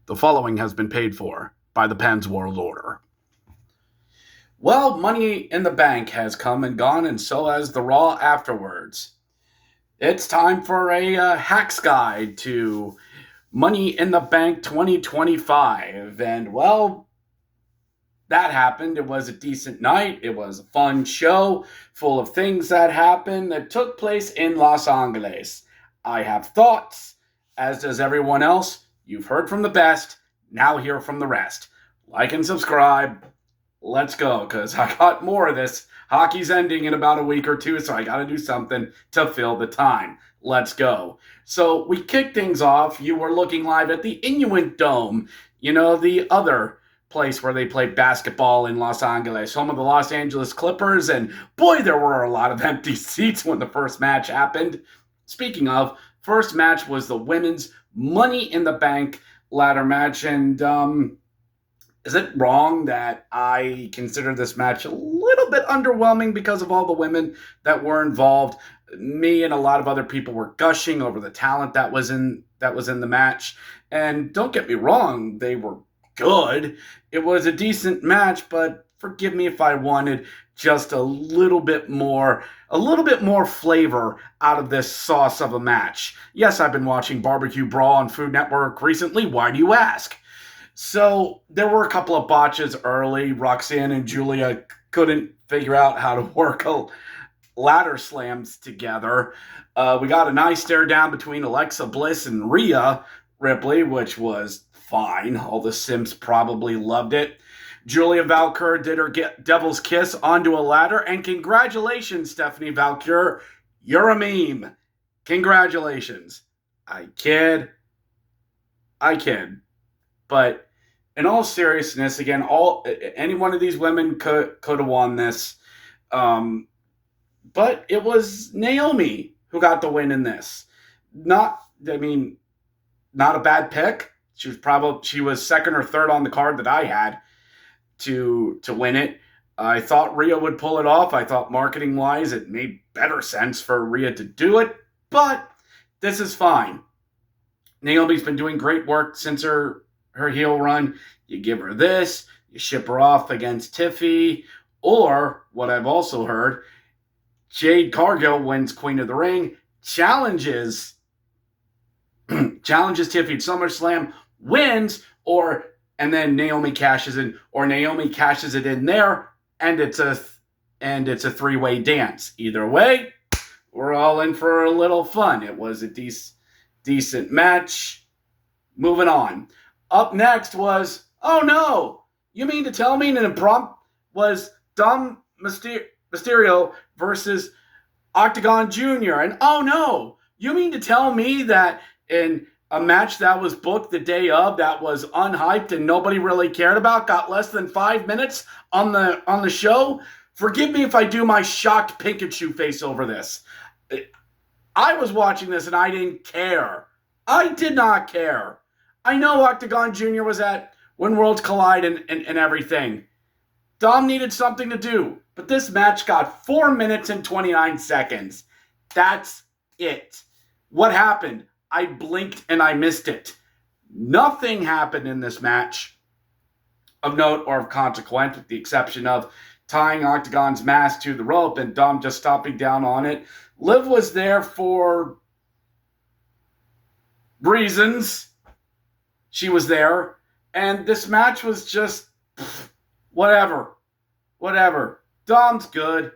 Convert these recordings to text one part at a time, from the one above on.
The following has been paid for by the Pens World Order. Well, Money in the Bank has come and gone, and so has the Raw afterwards. It's time for a hacks guide to Money in the Bank 2025. And, well, that happened. It was a decent night. It was a fun show full of things that happened that took place in Los Angeles. I have thoughts, as does everyone else. You've heard from the best. Now hear from the rest. Like and subscribe. Let's go, because I got more of this. Hockey's ending in about a week or two, so I got to do something to fill the time. Let's go. So we kicked things off. You were looking live at the Inuit Dome, the other place where they play basketball in Los Angeles, home of the Los Angeles Clippers, and boy, there were a lot of empty seats when the first match happened. Speaking of, first match was the women's Money in the Bank ladder match, and is it wrong that I consider this match a little bit underwhelming because of all the women that were involved? Me and a lot of other people were gushing over the talent that was in the match, and don't get me wrong, they were good. It was a decent match, but forgive me if I wanted just a little bit more flavor out of this sauce of a match. Yes, I've been watching Barbecue Brawl on Food Network recently. Why do you ask? So there were a couple of botches early. Roxanne and Julia couldn't figure out how to work ladder slams together. We got a nice stare down between Alexa Bliss and Rhea Ripley, which was fine. All the Sims probably loved it. Julia Valkyr did her devil's kiss onto a ladder, and congratulations, Stephanie Valkyr. You're a meme. Congratulations. I kid. But in all seriousness, again, any one of these women could have won this. But it was Naomi who got the win in this. Not a bad pick. She was second or third on the card that I had to win it. I thought Rhea would pull it off. I thought marketing wise it made better sense for Rhea to do it, but this is fine. Naomi's been doing great work since her heel run. You give her this, you ship her off against Tiffy, or what I've also heard, Jade Cargill wins Queen of the Ring, challenges Tiffy at SummerSlam, wins, and then Naomi cashes in, or Naomi cashes it in there, and it's a three-way dance. Either way, we're all in for a little fun. It was a decent match. Moving on. Up next was, oh no, you mean to tell me an impromptu was Dom Mysterio versus Octagon Jr. And oh no, you mean to tell me that in a match that was booked the day of, that was unhyped and nobody really cared about, got less than 5 minutes on the show? Forgive me if I do my shocked Pikachu face over this. I was watching this and I didn't care. I did not care. I know Octagon Jr. was at When Worlds Collide and everything. Dom needed something to do, but this match got 4 minutes and 29 seconds. That's it. What happened? I blinked and I missed it. Nothing happened in this match of note or of consequence, with the exception of tying Octagon's mask to the rope and Dom just stomping down on it. Liv was there for reasons. She was there. And this match was just whatever. Dom's good.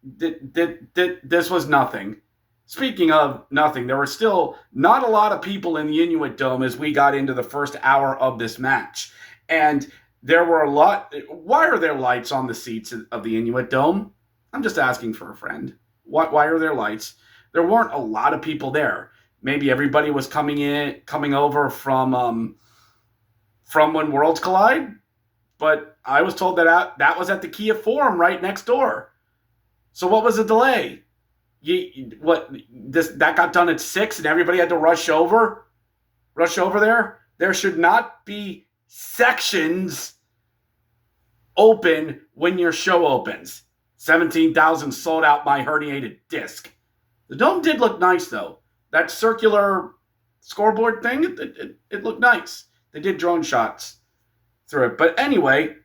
This was nothing. Speaking of nothing, there were still not a lot of people in the Inuit Dome as we got into the first hour of this match. And there were a lot. Why are there lights on the seats of the Inuit Dome? I'm just asking for a friend. Why are there lights? There weren't a lot of people there. Maybe everybody was coming over from When Worlds Collide. But I was told that was at the Kia Forum right next door. So what was the delay? That got done at 6 and everybody had to rush over there? There should not be sections open when your show opens. 17,000 sold out my herniated disc. The dome did look nice, though. That circular scoreboard thing, it looked nice. They did drone shots through it. But anyway,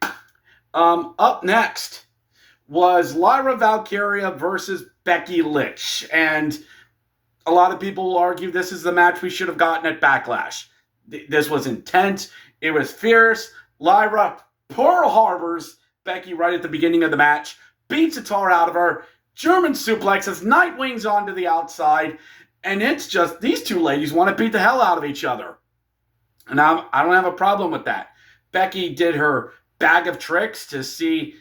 up next was Lyra Valkyria versus Becky Lynch. And a lot of people will argue this is the match we should have gotten at Backlash. This was intense. It was fierce. Lyra Pearl Harbors Becky right at the beginning of the match, beats the tar out of her, German suplexes, Nightwings onto the outside, and it's just these two ladies want to beat the hell out of each other. And I don't have a problem with that. Becky did her bag of tricks to see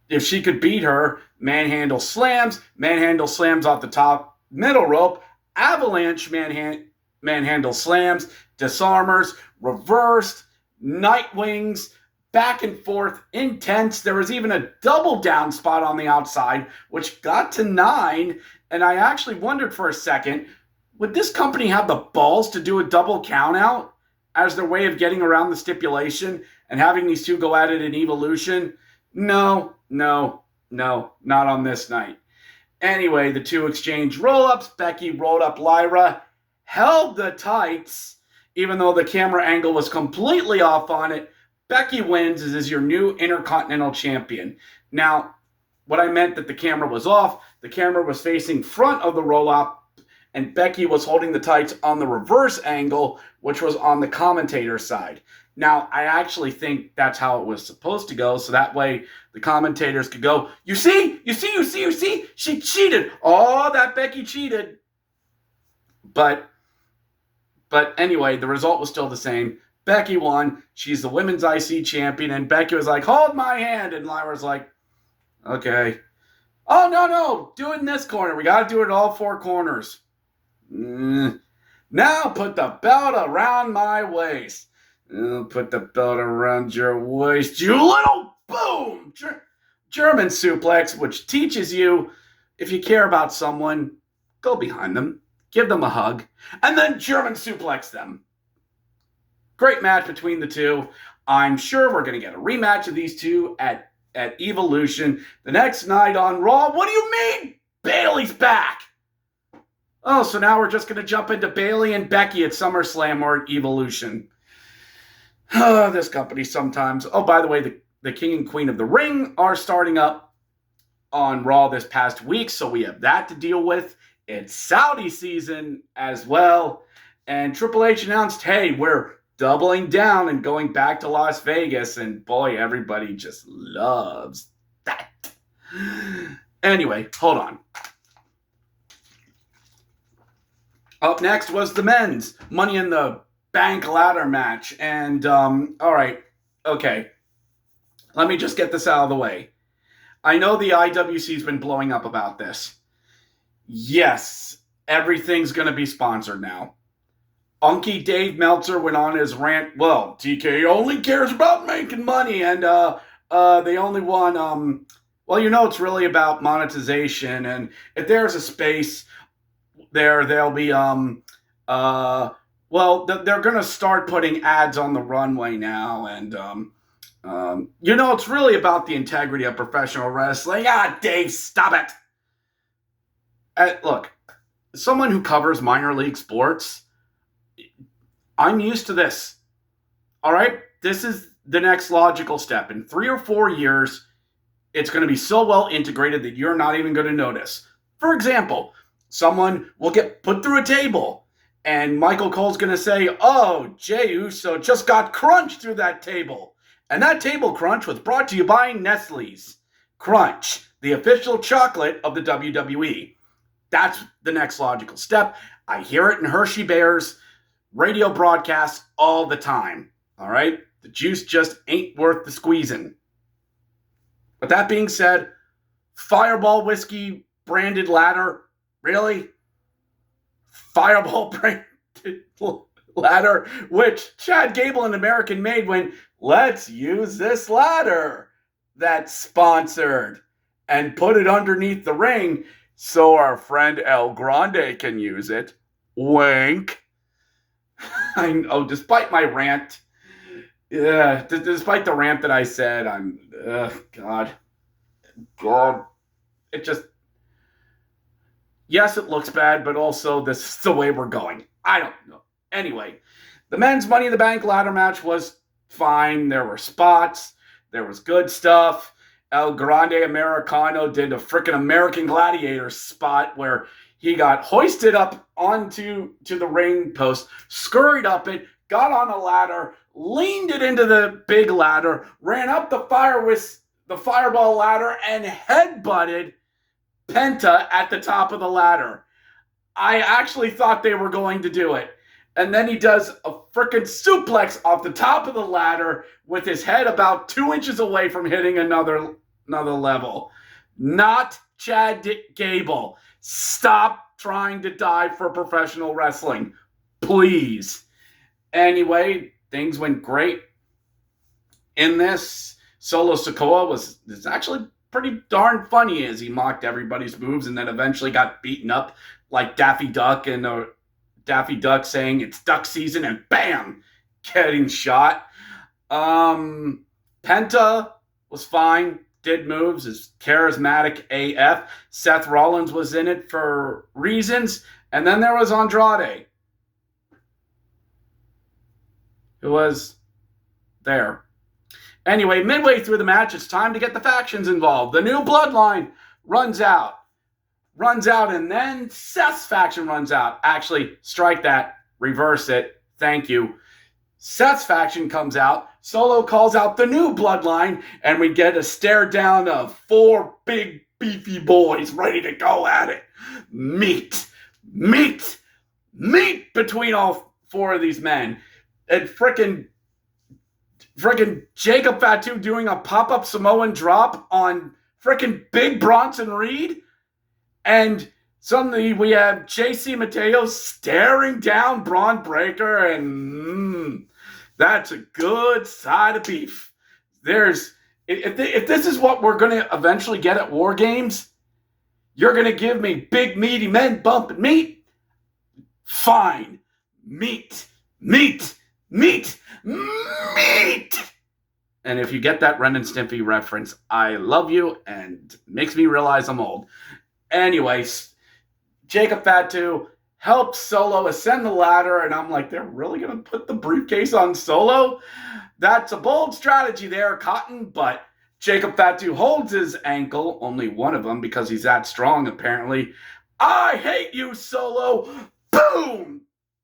if she could beat her. Manhandle slams off the top middle rope, avalanche manhandle slams, disarmers, reversed, Nightwings, back and forth, intense. There was even a double down spot on the outside, which got to 9. And I actually wondered for a second, would this company have the balls to do a double count out as their way of getting around the stipulation and having these two go at it in Evolution? No, not on this night. Anyway, the two exchanged roll-ups. Becky rolled up Lyra, held the tights, even though the camera angle was completely off on it. Becky wins as your new Intercontinental Champion. Now, what I meant that the camera was off, the camera was facing front of the roll-up, and Becky was holding the tights on the reverse angle, which was on the commentator's side. Now, I actually think that's how it was supposed to go, so that way the commentators could go, you see, she cheated. Oh, that Becky cheated. But anyway, the result was still the same. Becky won. She's the women's IC champion, and Becky was like, hold my hand, and Lyra's like, okay. Oh, no, do it in this corner. We got to do it all 4 corners. Now put the belt around my waist. Put the belt around your waist, you little boom! German suplex, which teaches you, if you care about someone, go behind them, give them a hug, and then German suplex them. Great match between the two. I'm sure we're going to get a rematch of these two at Evolution. The next night on Raw, what do you mean? Bayley's back! Oh, so now we're just going to jump into Bayley and Becky at SummerSlam or at Evolution. This company sometimes. Oh, by the way, the King and Queen of the Ring are starting up on Raw this past week, so we have that to deal with. It's Saudi season as well. And Triple H announced, hey, we're doubling down and going back to Las Vegas. And boy, everybody just loves that. Anyway, hold on. Up next was the men's Money in the Bank ladder match. And, all right, okay. Let me just get this out of the way. I know the IWC's been blowing up about this. Yes, everything's going to be sponsored now. Unky Dave Meltzer went on his rant. Well, TK only cares about making money, and they only want, it's really about monetization. And if there's a space there, there'll be, they're going to start putting ads on the runway now, and it's really about the integrity of professional wrestling. Dave, stop it. Look, someone who covers minor league sports, I'm used to this. All right? This is the next logical step. In 3 or 4 years, it's going to be so well integrated that you're not even going to notice. For example, someone will get put through a table, and Michael Cole's going to say, oh, Jey Uso just got crunched through that table. And that table crunch was brought to you by Nestle's Crunch, the official chocolate of the WWE. That's the next logical step. I hear it in Hershey Bears radio broadcasts all the time. All right? The juice just ain't worth the squeezing. But that being said, Fireball Whiskey branded ladder, really? Fireball branded ladder, which Chad Gable and American Made went, let's use this ladder that's sponsored and put it underneath the ring so our friend El Grande can use it. Wink. I know, despite my rant, despite the rant that I said, God, it just, yes, it looks bad, but also this is the way we're going. I don't know. Anyway, The men's Money in the Bank ladder match was fine. There were spots. There was good stuff. El Grande Americano did a freaking American Gladiator spot where he got hoisted up onto the ring post, scurried up it, got on a ladder, leaned it into the big ladder, ran up the fireball ladder, and headbutted Penta at the top of the ladder. I actually thought they were going to do it. And then he does a freaking suplex off the top of the ladder with his head about 2 inches away from hitting another level. Not Chad Gable. Stop trying to dive for professional wrestling. Please. Anyway, things went great in this. Solo Sikoa was actually pretty darn funny as he mocked everybody's moves and then eventually got beaten up like Daffy Duck, and Daffy Duck saying it's duck season and bam, getting shot. Penta was fine, did moves, is charismatic AF. Seth Rollins was in it for reasons. And then there was Andrade, who was there. Anyway, midway through the match, it's time to get the factions involved. The new bloodline runs out, and then Seth's faction runs out. Actually, strike that, reverse it, thank you. Seth's faction comes out, Solo calls out the new bloodline, and we get a stare down of 4 big, beefy boys ready to go at it. Meat between all 4 of these men. And frickin' Jacob Fatu doing a pop-up Samoan drop on frickin' Big Bronson Reed. And suddenly we have JC Mateo staring down Braun Breaker, and that's a good side of beef. If this is what we're going to eventually get at War Games, you're going to give me big meaty men bumping meat? Fine. Meat. And if you get that Ren and Stimpy reference, I love you and makes me realize I'm old. Anyways, Jacob Fatu helps Solo ascend the ladder, and I'm like, they're really going to put the briefcase on Solo? That's a bold strategy there, Cotton, but Jacob Fatu holds his ankle, only one of them because he's that strong apparently. I hate you, Solo! Boom!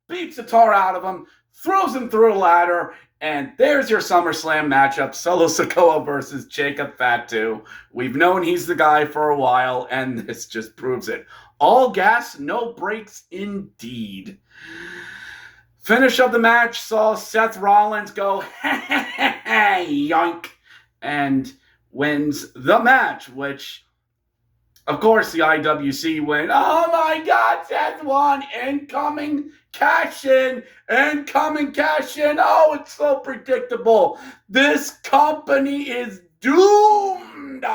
Beats the tar out of him, throws him through a ladder, and there's your SummerSlam matchup, Solo Sikoa versus Jacob Fatu. We've known he's the guy for a while, and this just proves it. All gas, no brakes indeed. Finish of the match saw Seth Rollins go, yoink, and wins the match, which, of course, the IWC went, oh my God, Seth won, incoming cash in. Oh, it's so predictable. This company is doomed.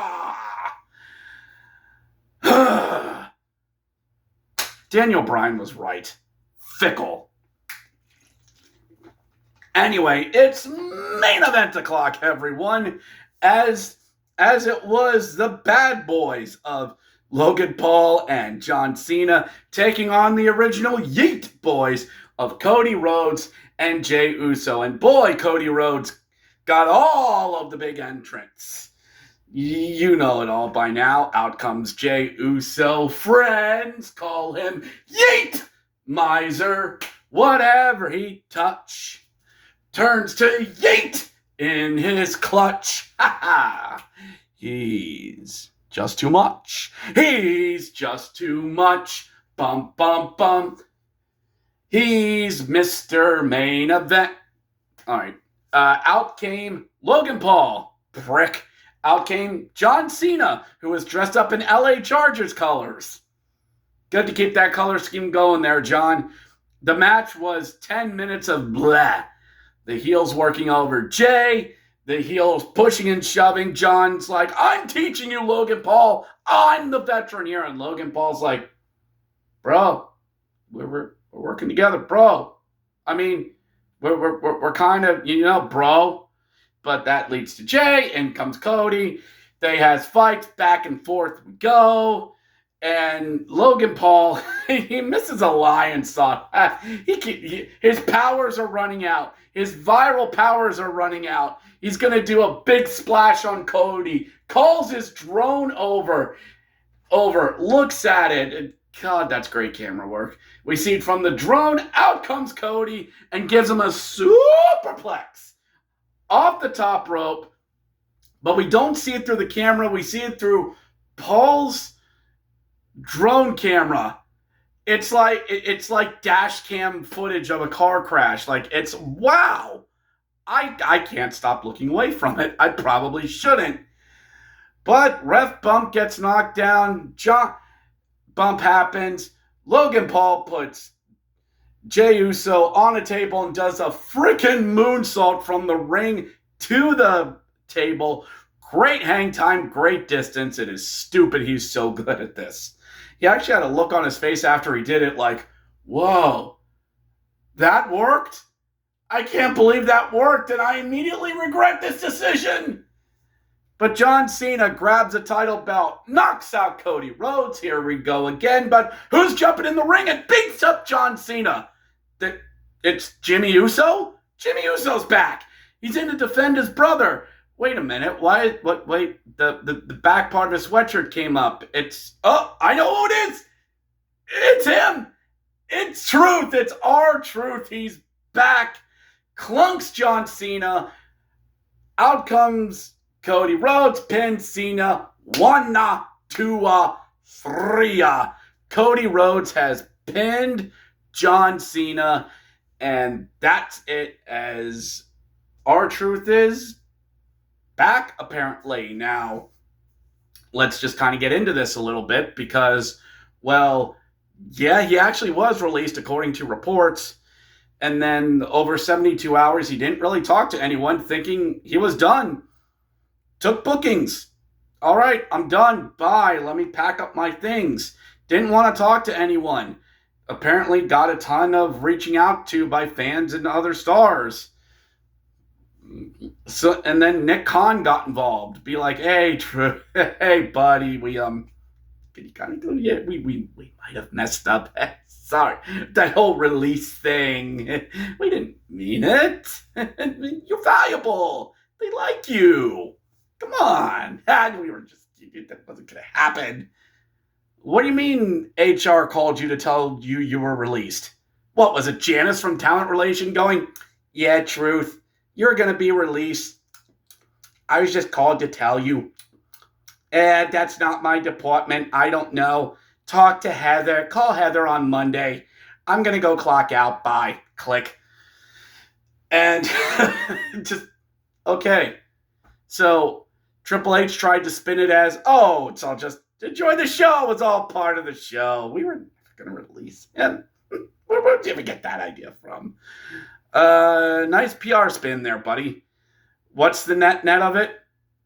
Daniel Bryan was right. Fickle. Anyway, it's main event o'clock, everyone. As it was the bad boys of Logan Paul and John Cena taking on the original Yeet boys of Cody Rhodes and Jey Uso. And boy, Cody Rhodes got all of the big entrants. You know it all by now. Out comes Jey Uso. Friends call him Yeet Miser. Whatever he touch turns to Yeet in his clutch. Ha ha. He's just too much. He's just too much. Bum, bum, bum. He's Mr. Main Event. All right. Out came Logan Paul. Prick. Out came John Cena, who was dressed up in LA Chargers colors. Good to keep that color scheme going there, John. The match was 10 minutes of blah. The heels working over Jay. The heels pushing and shoving. John's like, I'm teaching you, Logan Paul. I'm the veteran here. And Logan Paul's like, bro, we're working together, bro. I mean, we're kind of, bro. But that leads to Jay. In comes Cody. They has fights back and forth we go. And Logan Paul, he misses a lion shot. His powers are running out. His viral powers are running out. He's going to do a big splash on Cody. Calls his drone over, looks at it. And God, that's great camera work. We see it from the drone. Out comes Cody and gives him a superplex off the top rope. But we don't see it through the camera. We see it through Paul's drone camera. It's like dash cam footage of a car crash. Like, it's wow. I can't stop looking away from it. I probably shouldn't. But ref bump gets knocked down. Bump happens. Logan Paul puts Jey Uso on a table and does a freaking moonsault from the ring to the table. Great hang time, great distance. It is stupid. He's so good at this. He actually had a look on his face after he did it like, whoa, that worked? I can't believe that worked, and I immediately regret this decision. But John Cena grabs a title belt, knocks out Cody Rhodes. Here we go again, but who's jumping in the ring and beats up John Cena? It's Jimmy Uso? Jimmy Uso's back. He's in to defend his brother. Wait a minute. Wait, the back part of his sweatshirt came up. I know who it is. It's him. It's Truth. It's R-Truth. He's back. Clunks John Cena. Out comes Cody Rhodes. Pins Cena. 1, 2, 3. Cody Rhodes has pinned John Cena. And that's it, as R-Truth is back, apparently. Now, let's just kind of get into this a little bit because, well, yeah, he actually was released according to reports. And then over 72 hours, he didn't really talk to anyone, thinking he was done. Took bookings. All right, I'm done. Bye. Let me pack up my things. Didn't want to talk to anyone. Apparently got a ton of reaching out to by fans and other stars. So, and then Nick Khan got involved. Be like, hey, hey, buddy, we can you kind of do it? We might have messed up. Sorry, that whole release thing. We didn't mean it. You're valuable. They like you. Come on. And we were just, that wasn't going to happen. What do you mean HR called you to tell you were released? What, was it Janice from Talent Relation going, yeah, Truth, you're going to be released. I was just called to tell you. That's not my department. I don't know. Talk to Heather. Call Heather on Monday. I'm going to go clock out. Bye. Click. And just, okay. So Triple H tried to spin it as, oh, it's all just, enjoy the show. It's all part of the show. We were going to release him. Where did you even get that idea from? Nice PR spin there, buddy. What's the net of it?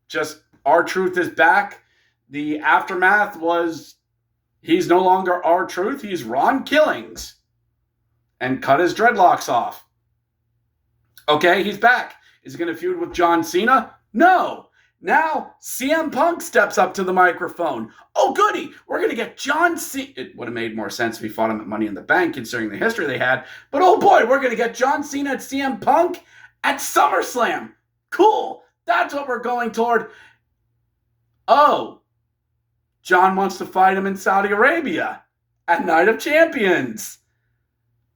Just R-Truth is back. The aftermath was he's no longer R-Truth. He's Ron Killings. And cut his dreadlocks off. Okay, he's back. Is he going to feud with John Cena? No. Now, CM Punk steps up to the microphone. Oh, goody. We're going to get John Cena. It would have made more sense if he fought him at Money in the Bank, considering the history they had. But, oh, boy, we're going to get John Cena at CM Punk at SummerSlam. Cool. That's what we're going toward. Oh, John wants to fight him in Saudi Arabia at Night of Champions.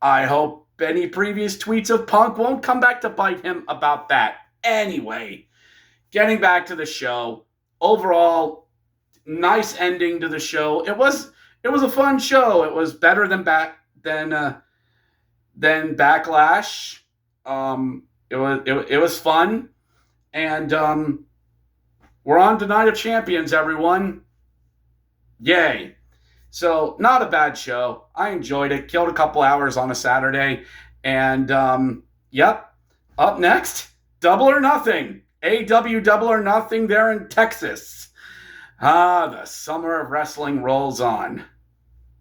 I hope any previous tweets of Punk won't come back to bite him about that. Anyway, getting back to the show. Overall, nice ending to the show. It was a fun show. It was better than Backlash. It was fun. And we're on to Night of Champions, everyone. Yay. So, not a bad show. I enjoyed it. Killed a couple hours on a Saturday. And, yep. Up next, Double or Nothing. AW Double or Nothing there in Texas. The summer of wrestling rolls on.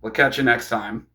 We'll catch you next time.